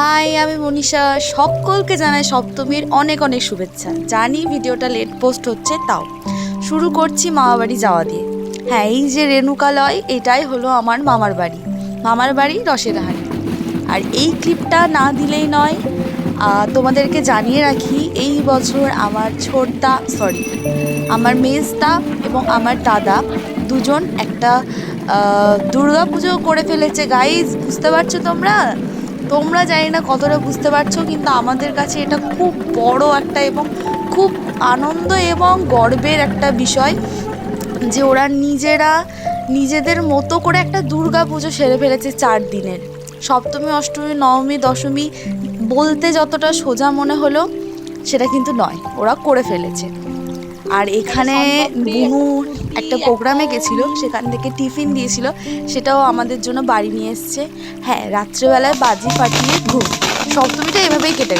High, আমি মনীষা। সকলকে জানাই সপ্তমীর অনেক অনেক শুভেচ্ছা। জানি ভিডিওটা লেট পোস্ট হচ্ছে, তাও শুরু করছি মামাবাড়ি যাওয়া দিয়ে। হ্যাঁ, এই যে রেণুকালয়, এটাই হলো আমার মামার বাড়ি রসেরহাটে। আর এই ক্লিপটা না দিলেই নয়। তোমাদেরকে জানিয়ে রাখি, এই বছর আমার মেজদা এবং আমার দাদা দুজন একটা দুর্গা পুজো করে ফেলেছে। গাইজ, বুঝতে পারছো তোমরা জানি না কতটা বুঝতে পারছো, কিন্তু আমাদের কাছে এটা খুব বড় একটা এবং খুব আনন্দ এবং গর্বের একটা বিষয় যে ওরা নিজেদের মতো করে একটা দুর্গা পুজো সেরে ফেলেছে 4 দিনের। সপ্তমী, অষ্টমী, নবমী, দশমী বলতে যতটা সোজা মনে হলো, সেটা কিন্তু নয়, ওরা করে ফেলেছে। আর এখানে বুনু একটা প্রোগ্রামে গেছিলো, সেখান থেকে টিফিন দিয়েছিল, সেটাও আমাদের জন্য বাড়ি নিয়ে এসছে। হ্যাঁ, রাত্রেবেলায় বাজি ফাটিয়ে ঘুম। সপ্তমীটা এভাবেই কেটে গেল।